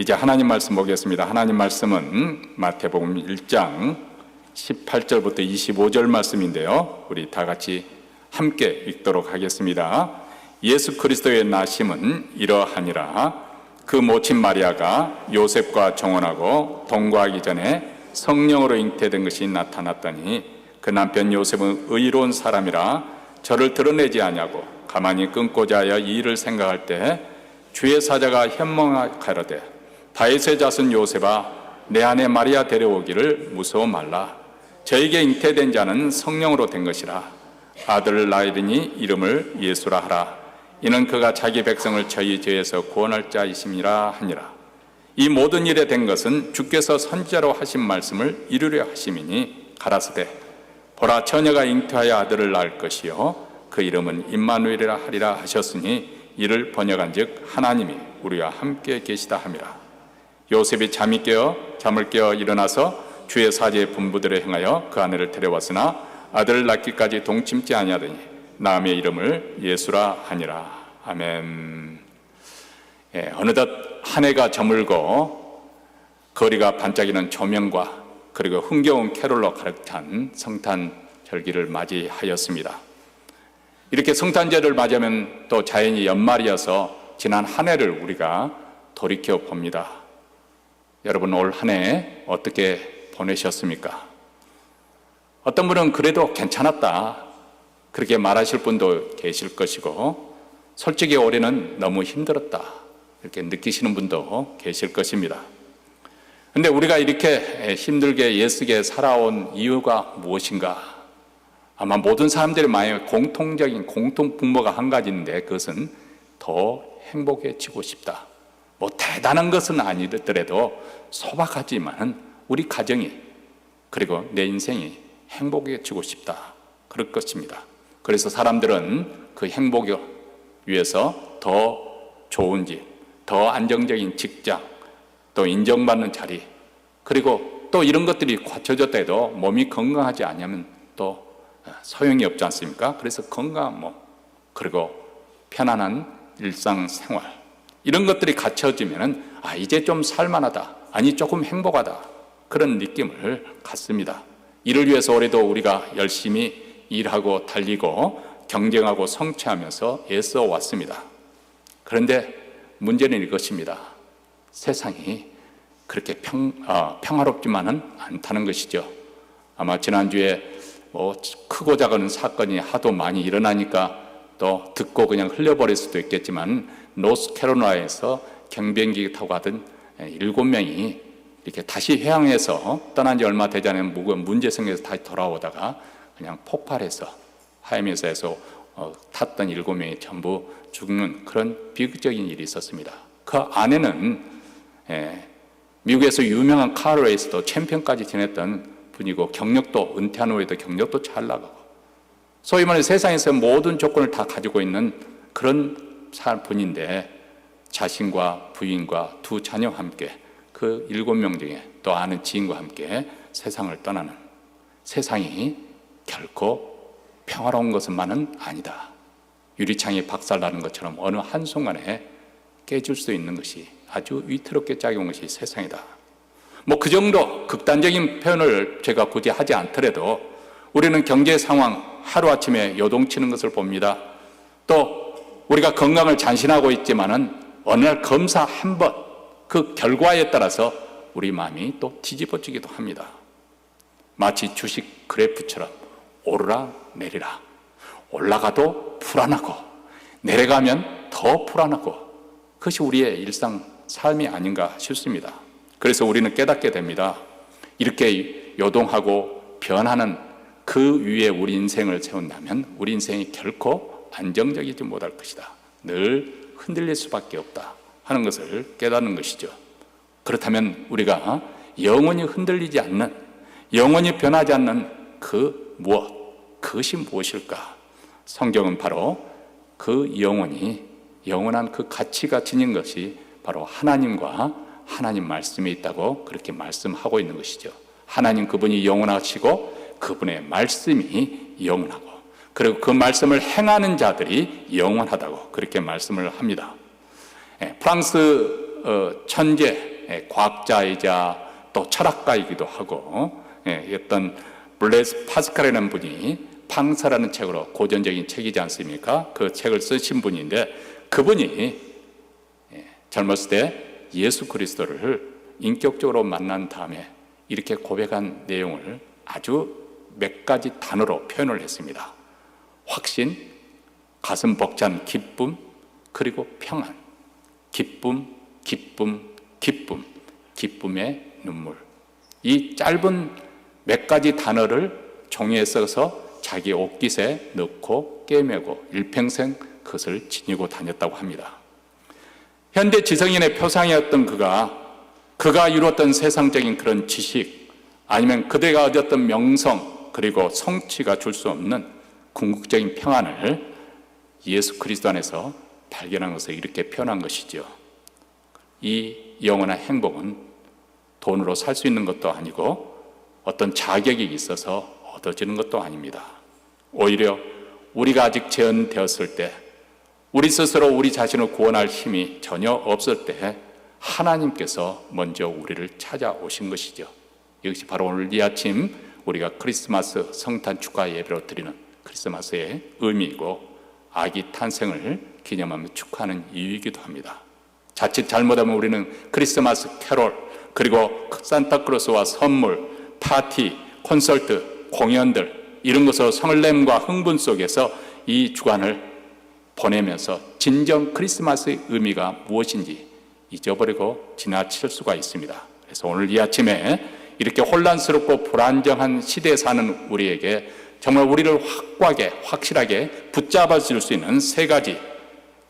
이제 하나님 말씀 보겠습니다. 하나님 말씀은 마태복음 1장 18절부터 25절 말씀인데요, 우리 다 같이 함께 읽도록 하겠습니다. 예수 그리스도의 나심은 이러하니라. 그 모친 마리아가 요셉과 정혼하고 동거하기 전에 성령으로 잉태된 것이 나타났더니 그 남편 요셉은 의로운 사람이라 저를 드러내지 아니하고 가만히 끊고자 하여 이 일을 생각할 때 주의 사자가 현몽하여 가로되 다윗의 자손 요셉아, 내 아내 마리아 데려오기를 무서워 말라. 저에게 잉태된 자는 성령으로 된 것이라. 아들을 낳으리니 이름을 예수라 하라. 이는 그가 자기 백성을 저희 죄에서 구원할 자이심이라 하니라. 이 모든 일에 된 것은 주께서 선지자로 하신 말씀을 이루려 하심이니 가라사대 보라, 처녀가 잉태하여 아들을 낳을 것이요 그 이름은 임마누엘이라 하리라 하셨으니 이를 번역한즉 하나님이 우리와 함께 계시다 함이라. 요셉이 잠을 깨어 일어나서 주의 사제의 분부대로 행하여 그 아내를 데려왔으나 아들을 낳기까지 동침지 아니하더니 남의 이름을 예수라 하니라. 아멘. 어느덧 한 해가 저물고 거리가 반짝이는 조명과 그리고 흥겨운 캐롤로 가득 찬 성탄 절기를 맞이하였습니다. 이렇게 성탄절을 맞이하면 또 자연히 연말이어서 지난 한 해를 우리가 돌이켜 봅니다. 여러분, 올 한 해 어떻게 보내셨습니까? 어떤 분은 그래도 괜찮았다, 그렇게 말하실 분도 계실 것이고, 솔직히 올해는 너무 힘들었다, 이렇게 느끼시는 분도 계실 것입니다. 그런데 우리가 이렇게 힘들게 애쓰게 살아온 이유가 무엇인가? 아마 모든 사람들의 마음에 공통적인 공통분모가 한 가지인데, 그것은 더 행복해지고 싶다. 뭐 대단한 것은 아니더라도 소박하지만 우리 가정이 그리고 내 인생이 행복해지고 싶다, 그럴 것입니다. 그래서 사람들은 그 행복을 위해서 더 좋은 집, 더 안정적인 직장, 또 인정받는 자리, 그리고 또 이런 것들이 갖춰졌다 해도 몸이 건강하지 않으면 또 소용이 없지 않습니까? 그래서 건강한 몸, 그리고 편안한 일상생활, 이런 것들이 갖춰지면 이제 좀 살만하다, 아니 조금 행복하다, 그런 느낌을 갖습니다. 이를 위해서 올해도 우리가 열심히 일하고 달리고 경쟁하고 성취하면서 애써 왔습니다. 그런데 문제는 이것입니다. 세상이 그렇게 평화롭지만은 않다는 것이죠. 아마 지난주에 크고 작은 사건이 하도 많이 일어나니까 또 듣고 그냥 흘려버릴 수도 있겠지만, 노스캐롤라이나에서 경비행기 타고 가던 7명이 이렇게 다시 회항해서 떠난 지 얼마 되지 않은 문제 생겨서 다시 돌아오다가 그냥 폭발해서 하이메사에서 탔던 7명이 전부 죽는 그런 비극적인 일이 있었습니다. 그 안에는 미국에서 유명한 카레이스도 챔피언까지 지냈던 분이고, 경력도 은퇴한 후에도 경력도 잘 나가고, 소위 말해 세상에서 모든 조건을 다 가지고 있는 그런 분인데, 자신과 부인과 두 자녀와 함께 그 7명 중에 또 아는 지인과 함께 세상을 떠나는, 세상이 결코 평화로운 것만은 아니다. 유리창이 박살나는 것처럼 어느 한순간에 깨질 수 있는 것이, 아주 위태롭게 작용한 것이 세상이다. 그 정도 극단적인 표현을 제가 굳이 하지 않더라도 우리는 경제 상황 하루아침에 요동치는 것을 봅니다. 또 우리가 건강을 잔신하고 있지만은 어느 날 검사 한 번, 그 결과에 따라서 우리 마음이 또 뒤집어지기도 합니다. 마치 주식 그래프처럼 오르락 내리락, 올라가도 불안하고 내려가면 더 불안하고, 그것이 우리의 일상 삶이 아닌가 싶습니다. 그래서 우리는 깨닫게 됩니다. 이렇게 요동하고 변하는 그 위에 우리 인생을 세운다면 우리 인생이 결코 안정적이지 못할 것이다. 늘 흔들릴 수밖에 없다 하는 것을 깨닫는 것이죠. 그렇다면 우리가 영원히 흔들리지 않는, 영원히 변하지 않는 그 무엇, 그것이 무엇일까? 성경은 바로 그 영원한 그 가치가 지닌 것이 바로 하나님과 하나님 말씀에 있다고 그렇게 말씀하고 있는 것이죠. 하나님 그분이 영원하시고 그분의 말씀이 영원하고, 그리고 그 말씀을 행하는 자들이 영원하다고 그렇게 말씀을 합니다. 프랑스 천재 과학자이자 또 철학가이기도 하고 어떤 블레스 파스칼이라는 분이 방사라는 책으로 고전적인 책이지 않습니까? 그 책을 쓰신 분인데 그분이 젊었을 때 예수 그리스도를 인격적으로 만난 다음에 이렇게 고백한 내용을 아주 몇 가지 단어로 표현을 했습니다. 확신, 가슴 벅찬 기쁨, 그리고 평안. 기쁨, 기쁨, 기쁨, 기쁨의 눈물. 이 짧은 몇 가지 단어를 종이에 써서 자기 옷깃에 넣고 꿰매고 일평생 그것을 지니고 다녔다고 합니다. 현대 지성인의 표상이었던 그가 이루었던 세상적인 그런 지식, 아니면 그대가 얻었던 명성, 그리고 성취가 줄 수 없는 궁극적인 평안을 예수 그리스도 안에서 발견한 것을 이렇게 표현한 것이죠. 이 영원한 행복은 돈으로 살 수 있는 것도 아니고 어떤 자격이 있어서 얻어지는 것도 아닙니다. 오히려 우리가 아직 재현되었을 때, 우리 스스로 우리 자신을 구원할 힘이 전혀 없을 때 하나님께서 먼저 우리를 찾아오신 것이죠. 이것이 바로 오늘 이 아침 우리가 크리스마스 성탄 축하 예배로 드리는 크리스마스의 의미이고 아기 탄생을 기념하며 축하하는 이유이기도 합니다. 자칫 잘못하면 우리는 크리스마스 캐롤, 그리고 산타클로스와 선물, 파티, 콘서트, 공연들 이런 것으로 설렘과 흥분 속에서 이 주간을 보내면서 진정 크리스마스의 의미가 무엇인지 잊어버리고 지나칠 수가 있습니다. 그래서 오늘 이 아침에 이렇게 혼란스럽고 불안정한 시대에 사는 우리에게 정말 우리를 확고하게 확실하게 붙잡아 줄 수 있는 세 가지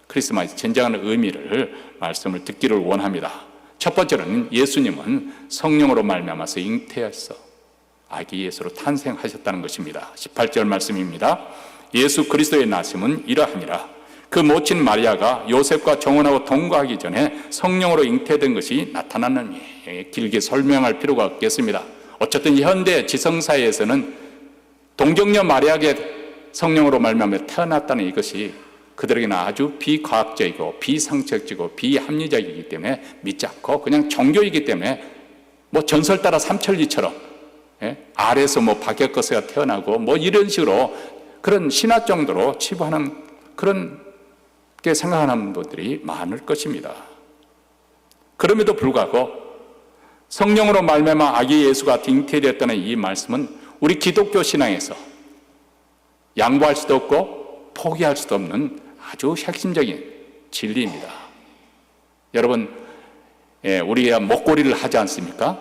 크리스마스 진정한 의미를 말씀을 듣기를 원합니다. 첫 번째는 예수님은 성령으로 말미암아서 잉태해서 아기 예수로 탄생하셨다는 것입니다. 18절 말씀입니다. 예수 그리스도의 나심은 이러하니라. 그 모친 마리아가 요셉과 정혼하고 동거하기 전에 성령으로 잉태된 것이 나타나는, 길게 설명할 필요가 없겠습니다. 어쨌든 현대 지성사회에서는 동정녀 마리아에게 성령으로 말미암아 태어났다는 이것이 그들에게는 아주 비과학적이고 비상식적이고 비합리적이기 때문에 믿지 않고 그냥 종교이기 때문에 전설 따라 삼천리처럼 아래에서 박약거스가 태어나고 이런 식으로 그런 신화 정도로 치부하는 그런 게 생각하는 분들이 많을 것입니다. 그럼에도 불구하고 성령으로 말미암아 아기 예수가 잉태되었다는 이 말씀은 우리 기독교 신앙에서 양보할 수도 없고 포기할 수도 없는 아주 핵심적인 진리입니다. 여러분, 우리가 목걸이를 하지 않습니까?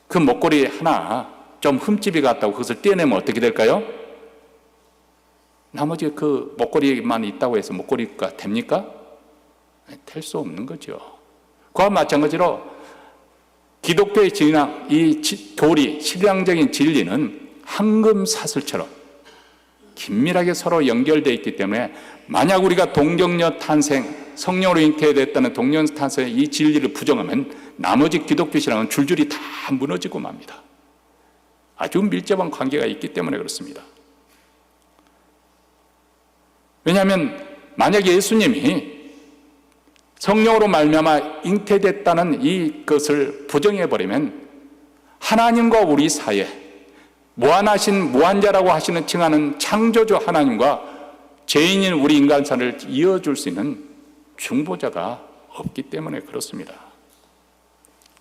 그 목걸이 하나 좀 흠집이 갔다고 그것을 떼내면 어떻게 될까요? 나머지 그 목걸이만 있다고 해서 목걸이가 됩니까? 될 수 없는 거죠. 그와 마찬가지로 기독교의 진리나 이 교리, 신앙적인 진리는 황금 사슬처럼 긴밀하게 서로 연결되어 있기 때문에 만약 우리가 동정녀 탄생, 성령으로 잉태됐다는 동정녀 탄생의 이 진리를 부정하면 나머지 기독교 신앙은 줄줄이 다 무너지고 맙니다. 아주 밀접한 관계가 있기 때문에 그렇습니다. 왜냐하면 만약에 예수님이 성령으로 말미암아 잉태됐다는 이것을 부정해버리면 하나님과 우리 사이에 무한하신 무한자라고 하시는 칭하는 창조주 하나님과 죄인인 우리 인간사를 이어줄 수 있는 중보자가 없기 때문에 그렇습니다.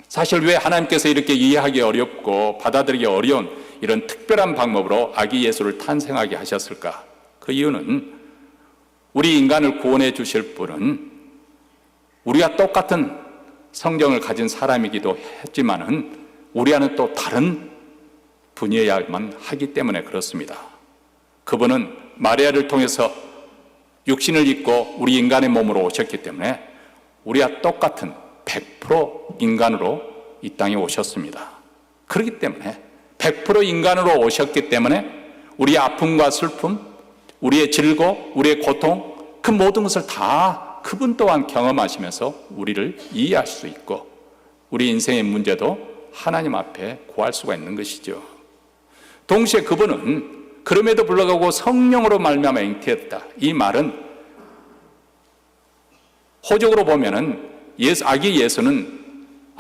사실 왜 하나님께서 이렇게 이해하기 어렵고 받아들이기 어려운 이런 특별한 방법으로 아기 예수를 탄생하게 하셨을까? 그 이유는 우리 인간을 구원해 주실 분은 우리가 똑같은 성정을 가진 사람이기도 했지만은 우리와는 또 다른 분이어야만 하기 때문에 그렇습니다. 그분은 마리아를 통해서 육신을 입고 우리 인간의 몸으로 오셨기 때문에 우리와 똑같은 100% 인간으로 이 땅에 오셨습니다. 그렇기 때문에 100% 인간으로 오셨기 때문에 우리의 아픔과 슬픔, 우리의 즐거움, 우리의 고통, 그 모든 것을 다 그분 또한 경험하시면서 우리를 이해할 수 있고 우리 인생의 문제도 하나님 앞에 구할 수가 있는 것이죠. 동시에 그분은 그럼에도 불구하고 성령으로 말미암아 잉태했다. 이 말은 호적으로 보면은 아기 예수는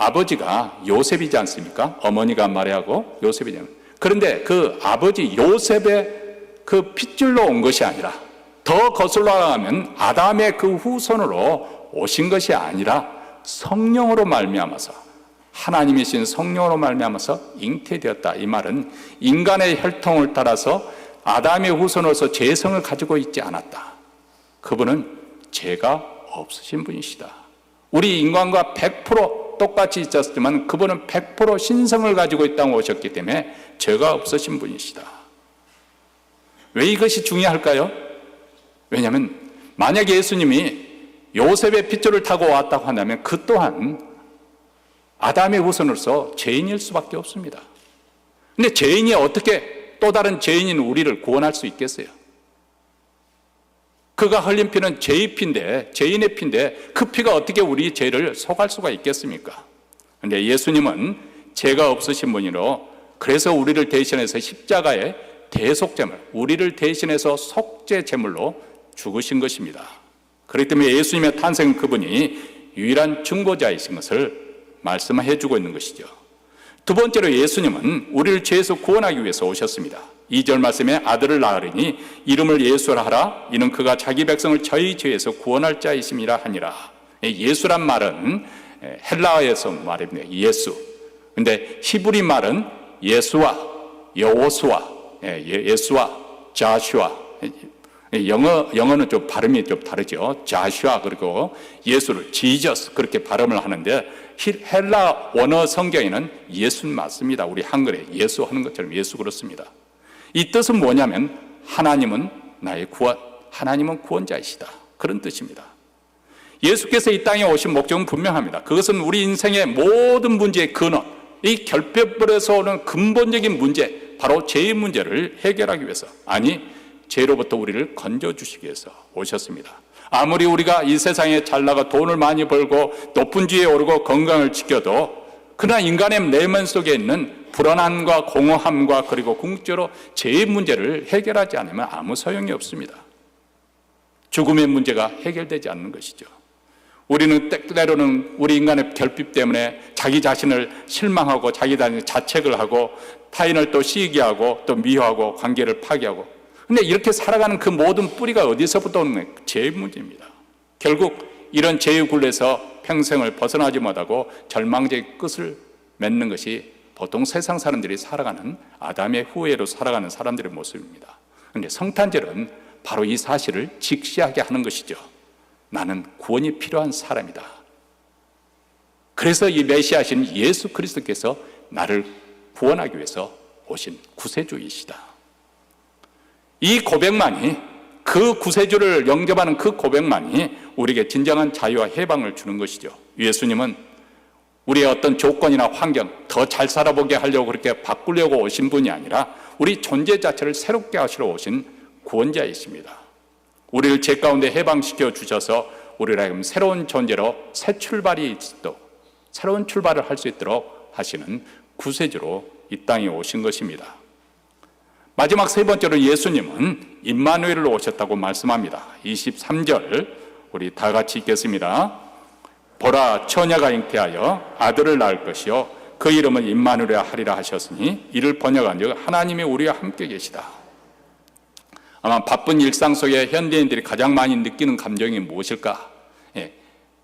아버지가 요셉이지 않습니까? 어머니가 마리아고 요셉이잖아요. 그런데 그 아버지 요셉의 그 핏줄로 온 것이 아니라 더 거슬러 나가면 아담의 그 후손으로 오신 것이 아니라 성령으로 말미암아서, 하나님이신 성령으로 말미암아서 잉태되었다. 이 말은 인간의 혈통을 따라서 아담의 후손으로서 죄성을 가지고 있지 않았다. 그분은 죄가 없으신 분이시다. 우리 인간과 100% 똑같이 있었지만 그분은 100% 신성을 가지고 이 땅에 오셨기 때문에 죄가 없으신 분이시다. 왜 이것이 중요할까요? 왜냐하면 만약에 예수님이 요셉의 핏줄을 타고 왔다고 한다면 그 또한 아담의 후손으로서 죄인일 수밖에 없습니다. 근데 죄인이 어떻게 또 다른 죄인인 우리를 구원할 수 있겠어요? 그가 흘린 피는 죄의 피인데, 죄인의 피인데 그 피가 어떻게 우리 죄를 속할 수가 있겠습니까? 그런데 예수님은 죄가 없으신 분이로, 그래서 우리를 대신해서 십자가의 대속제물, 우리를 대신해서 속죄 제물로 죽으신 것입니다. 그렇기 때문에 예수님의 탄생은 그분이 유일한 중보자이신 것을 말씀해 주고 있는 것이죠. 두 번째로 예수님은 우리를 죄에서 구원하기 위해서 오셨습니다. 2절 말씀에 아들을 낳으리니 이름을 예수라 하라. 이는 그가 자기 백성을 저희 죄에서 구원할 자이심이라 하니라. 예수란 말은 헬라어에서 말입니다. 예수. 근데 히브리 말은 예수와 여호수아, 예수와 자슈아. 영어는 좀 발음이 좀 다르죠. 자슈아 그리고 예수를 지저스 그렇게 발음을 하는데 헬라 원어 성경에는 예수는 맞습니다. 우리 한글에 예수 하는 것처럼 예수 그렇습니다. 이 뜻은 뭐냐면 하나님은 나의 구원, 하나님은 구원자이시다. 그런 뜻입니다. 예수께서 이 땅에 오신 목적은 분명합니다. 그것은 우리 인생의 모든 문제의 근원, 이 결핍불에서 오는 근본적인 문제, 바로 죄의 문제를 해결하기 위해서, 아니 죄로부터 우리를 건져주시기 위해서 오셨습니다. 아무리 우리가 이 세상에 잘 나가 돈을 많이 벌고 높은 지위에 오르고 건강을 지켜도 그러나 인간의 내면 속에 있는 불안함과 공허함과 그리고 궁극적으로 죄의 문제를 해결하지 않으면 아무 소용이 없습니다. 죽음의 문제가 해결되지 않는 것이죠. 우리는 때로는 우리 인간의 결핍 때문에 자기 자신을 실망하고 자기 자신을 자책을 하고 타인을 또 시기하고 또 미워하고 관계를 파괴하고, 근데 이렇게 살아가는 그 모든 뿌리가 어디서부터 오는 거예요? 죄의 문제입니다. 결국 이런 죄의 굴레에서 평생을 벗어나지 못하고 절망적인 끝을 맺는 것이 보통 세상 사람들이 살아가는 아담의 후예로 살아가는 사람들의 모습입니다. 그런데 성탄절은 바로 이 사실을 직시하게 하는 것이죠. 나는 구원이 필요한 사람이다. 그래서 이 메시아신 예수 그리스도께서 나를 구원하기 위해서 오신 구세주이시다. 이 고백만이, 그 구세주를 영접하는 그 고백만이 우리에게 진정한 자유와 해방을 주는 것이죠. 예수님은 우리의 어떤 조건이나 환경 더 잘 살아보게 하려고 그렇게 바꾸려고 오신 분이 아니라 우리 존재 자체를 새롭게 하시러 오신 구원자이십니다. 우리를 죄 가운데 해방시켜 주셔서 우리를 하여금 새로운 존재로 새 출발이 있도록, 새로운 출발을 할 수 있도록 하시는 구세주로 이 땅에 오신 것입니다. 마지막 세 번째로 예수님은 임마누엘로 오셨다고 말씀합니다. 23절 우리 다 같이 읽겠습니다. 보라, 처녀가 잉태하여 아들을 낳을 것이요 그 이름은 임마누엘 하리라 하셨으니 이를 번역한즉 하나님이 우리와 함께 계시다. 아마 바쁜 일상 속에 현대인들이 가장 많이 느끼는 감정이 무엇일까?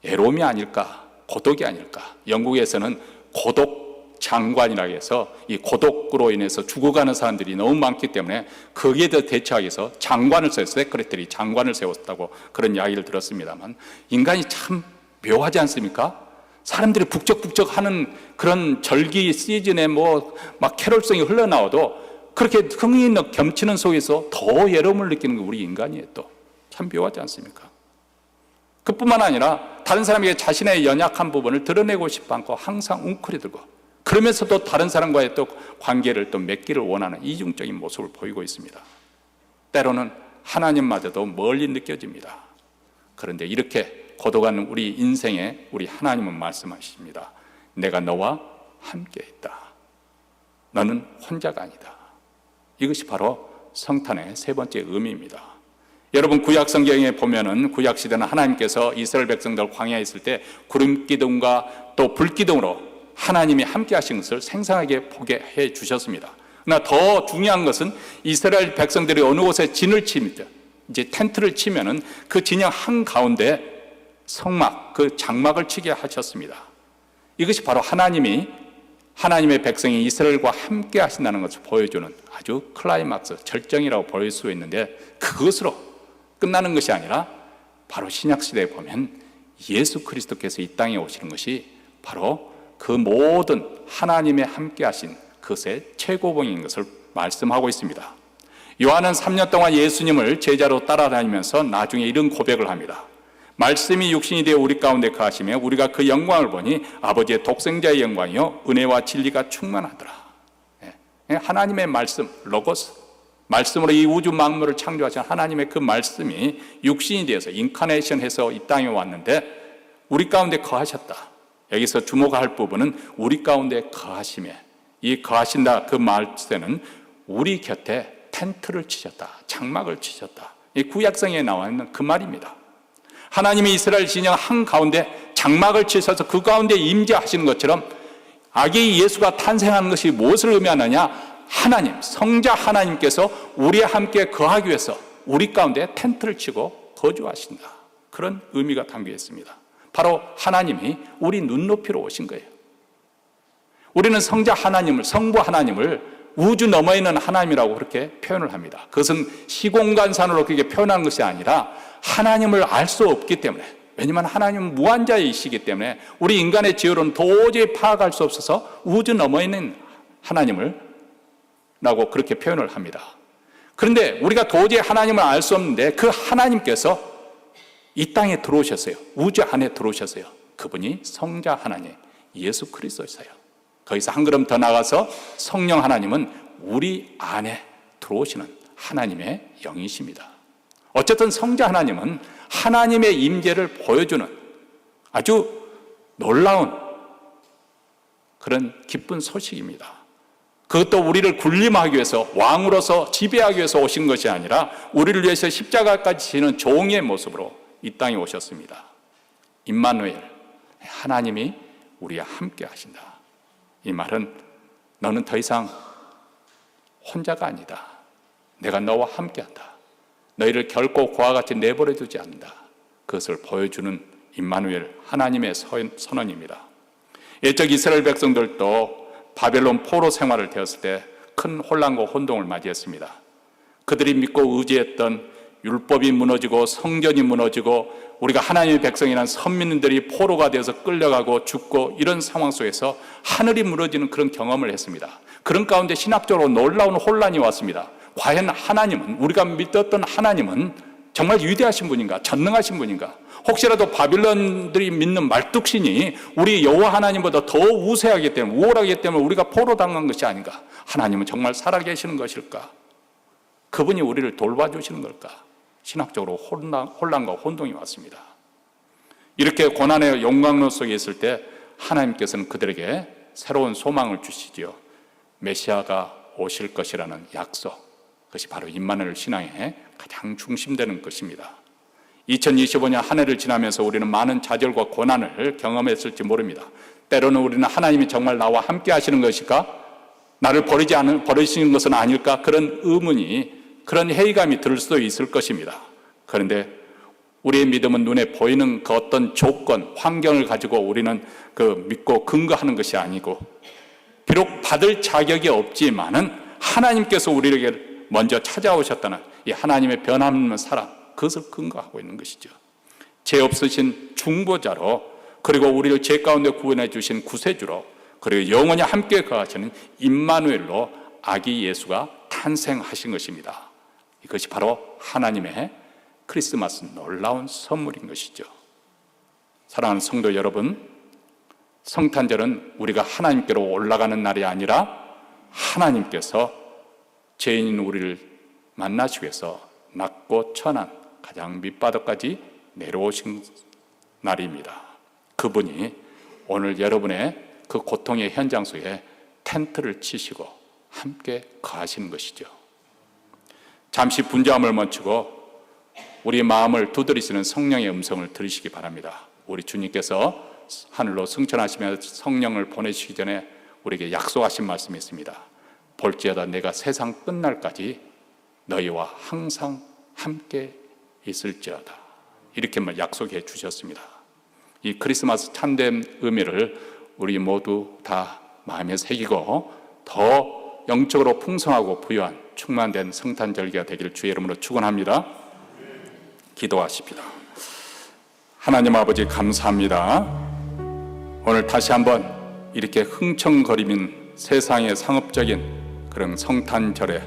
애로움이 아닐까? 고독이 아닐까? 영국에서는 고독 장관이라고 해서 이 고독으로 인해서 죽어가는 사람들이 너무 많기 때문에 거기에 대처하기 위해서 장관을 세웠어요. 세크레터리 장관을 세웠다고 그런 이야기를 들었습니다만, 인간이 참 묘하지 않습니까? 사람들이 북적북적하는 그런 절기 시즌에 막 캐롤성이 흘러나와도 그렇게 흥이 넘치는 속에서 더 외로움을 느끼는 게 우리 인간이에요. 또 참 묘하지 않습니까? 그뿐만 아니라 다른 사람에게 자신의 연약한 부분을 드러내고 싶지 않고 항상 웅크리들고, 그러면서도 다른 사람과의 또 관계를 또 맺기를 원하는 이중적인 모습을 보이고 있습니다. 때로는 하나님마저도 멀리 느껴집니다. 그런데 이렇게 고독한 우리 인생에 우리 하나님은 말씀하십니다. 내가 너와 함께 있다. 너는 혼자가 아니다. 이것이 바로 성탄의 세 번째 의미입니다. 여러분 구약 성경에 보면은 구약 시대는 하나님께서 이스라엘 백성들 광야에 있을 때 구름 기둥과 또 불 기둥으로 하나님이 함께 하신 것을 생생하게 보게 해 주셨습니다. 그러나 더 중요한 것은 이스라엘 백성들이 어느 곳에 진을 칩니다. 이제 텐트를 치면은 그 진영 한가운데 성막, 그 장막을 치게 하셨습니다. 이것이 바로 하나님의 백성이 이스라엘과 함께 하신다는 것을 보여주는 아주 클라이막스, 절정이라고 볼 수 있는데, 그것으로 끝나는 것이 아니라 바로 신약시대에 보면 예수 그리스도께서 이 땅에 오시는 것이 바로 그 모든 하나님의 함께 하신 그것의 최고봉인 것을 말씀하고 있습니다. 요한은 3년 동안 예수님을 제자로 따라다니면서 나중에 이런 고백을 합니다. 말씀이 육신이 되어 우리 가운데 거하시며 우리가 그 영광을 보니 아버지의 독생자의 영광이요 은혜와 진리가 충만하더라. 하나님의 말씀, 로고스, 말씀으로 이 우주 만물을 창조하신 하나님의 그 말씀이 육신이 되어서 인카네이션해서 이 땅에 왔는데 우리 가운데 거하셨다. 여기서 주목할 부분은 우리 가운데 거하심에, 이 거하신다 그 말씀에는 우리 곁에 텐트를 치셨다, 장막을 치셨다. 이 구약성에 나와 있는 그 말입니다. 하나님이 이스라엘 진영 한가운데 장막을 치셔서 그 가운데 임재하시는 것처럼 아기 예수가 탄생하는 것이 무엇을 의미하느냐? 하나님, 성자 하나님께서 우리와 함께 거하기 위해서 우리 가운데 텐트를 치고 거주하신다. 그런 의미가 담겨 있습니다. 바로 하나님이 우리 눈높이로 오신 거예요. 우리는 성자 하나님을, 성부 하나님을 우주 너머에 있는 하나님이라고 그렇게 표현을 합니다. 그것은 시공간산으로 그렇게 표현하는 것이 아니라 하나님을 알 수 없기 때문에, 왜냐하면 하나님은 무한자이시기 때문에 우리 인간의 지혜로는 도저히 파악할 수 없어서 우주 너머에 있는 하나님을 라고 그렇게 표현을 합니다. 그런데 우리가 도저히 하나님을 알 수 없는데 그 하나님께서 이 땅에 들어오셨어요. 우주 안에 들어오셨어요. 그분이 성자 하나님 예수 그리스도이세요. 거기서 한 걸음 더 나가서 성령 하나님은 우리 안에 들어오시는 하나님의 영이십니다. 어쨌든 성자 하나님은 하나님의 임재를 보여주는 아주 놀라운 그런 기쁜 소식입니다. 그것도 우리를 군림하기 위해서, 왕으로서 지배하기 위해서 오신 것이 아니라 우리를 위해서 십자가까지 지는 종의 모습으로 이 땅에 오셨습니다. 임마누엘, 하나님이 우리와 함께 하신다. 이 말은 너는 더 이상 혼자가 아니다. 내가 너와 함께한다. 너희를 결코 그와 같이 내버려 두지 않는다. 그것을 보여주는 임마누엘, 하나님의 선언입니다. 옛적 이스라엘 백성들도 바벨론 포로 생활을 되었을 때 큰 혼란과 혼동을 맞이했습니다. 그들이 믿고 의지했던 율법이 무너지고 성전이 무너지고 우리가 하나님의 백성이란 선민들이 포로가 되어서 끌려가고 죽고 이런 상황 속에서 하늘이 무너지는 그런 경험을 했습니다. 그런 가운데 신학적으로 놀라운 혼란이 왔습니다. 과연 하나님은, 우리가 믿었던 하나님은 정말 위대하신 분인가? 전능하신 분인가? 혹시라도 바빌론들이 믿는 말뚝신이 우리 여호와 하나님보다 더 우세하기 때문에, 우월하기 때문에 우리가 포로당한 것이 아닌가? 하나님은 정말 살아계시는 것일까? 그분이 우리를 돌봐주시는 걸까? 신학적으로 혼란과 혼동이 왔습니다. 이렇게 고난의 용광로 속에 있을 때 하나님께서는 그들에게 새로운 소망을 주시지요. 메시아가 오실 것이라는 약속, 그것이 바로 임마누엘 신앙의 가장 중심되는 것입니다. 2025년 한 해를 지나면서 우리는 많은 좌절과 고난을 경험했을지 모릅니다. 때로는 우리는 하나님이 정말 나와 함께 하시는 것일까? 나를 버리시는 것은 아닐까? 그런 의문이, 그런 회의감이 들 수도 있을 것입니다. 그런데 우리의 믿음은 눈에 보이는 그 어떤 조건, 환경을 가지고 우리는 그 믿고 근거하는 것이 아니고, 비록 받을 자격이 없지만은 하나님께서 우리에게 먼저 찾아오셨다는 이 하나님의 변함없는 사랑, 그것을 근거하고 있는 것이죠. 죄 없으신 중보자로, 그리고 우리를 죄 가운데 구원해 주신 구세주로, 그리고 영원히 함께 거하시는 임마누엘로 아기 예수가 탄생하신 것입니다. 이것이 바로 하나님의 크리스마스 놀라운 선물인 것이죠. 사랑하는 성도 여러분, 성탄절은 우리가 하나님께로 올라가는 날이 아니라 하나님께서 죄인인 우리를 만나시기 위해서 낮고 천한 가장 밑바닥까지 내려오신 날입니다. 그분이 오늘 여러분의 그 고통의 현장 속에 텐트를 치시고 함께 거하시는 것이죠. 잠시 분주함을 멈추고 우리 마음을 두드리시는 성령의 음성을 들으시기 바랍니다. 우리 주님께서 하늘로 승천하시며 성령을 보내시기 전에 우리에게 약속하신 말씀이 있습니다. 볼지어다 내가 세상 끝날까지 너희와 항상 함께 있을지어다. 이렇게 약속해 주셨습니다. 이 크리스마스 참된 의미를 우리 모두 다 마음에 새기고 더 영적으로 풍성하고 부유한 충만된 성탄절기가 되기를 주의 이름으로 축원합니다. 기도하십시다. 하나님 아버지 감사합니다. 오늘 다시 한번 이렇게 흥청거리는 세상의 상업적인 그런 성탄절에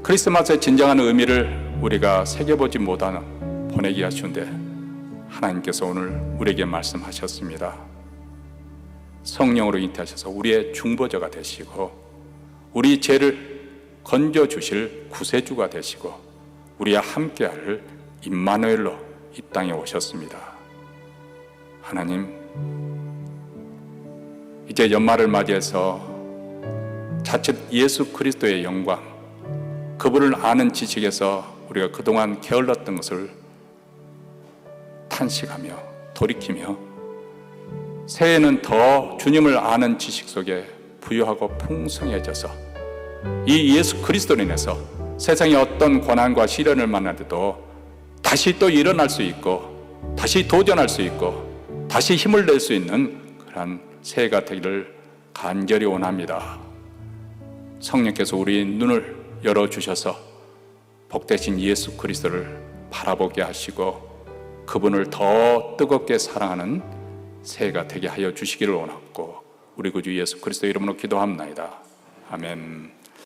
크리스마스의 진정한 의미를 우리가 새겨보지 못하는 보내기 아쉬운데 하나님께서 오늘 우리에게 말씀하셨습니다. 성령으로 잉태하셔서 우리의 중보자가 되시고 우리 죄를 건져주실 구세주가 되시고 우리와 함께할 임마누엘로 이 땅에 오셨습니다. 하나님, 이제 연말을 맞이해서 자칫 예수 그리스도의 영광, 그분을 아는 지식에서 우리가 그동안 게을렀던 것을 탄식하며 돌이키며 새해에는 더 주님을 아는 지식 속에 부유하고 풍성해져서 이 예수 그리스도로 인해서 세상의 어떤 고난과 시련을 만나도 다시 또 일어날 수 있고 다시 도전할 수 있고 다시 힘을 낼 수 있는 그러한 새해가 되기를 간절히 원합니다. 성령께서 우리 눈을 열어주셔서 복되신 예수 그리스도를 바라보게 하시고 그분을 더 뜨겁게 사랑하는 새해가 되게 하여 주시기를 원하고 우리 구주 예수 그리스도 이름으로 기도합니다. 아멘.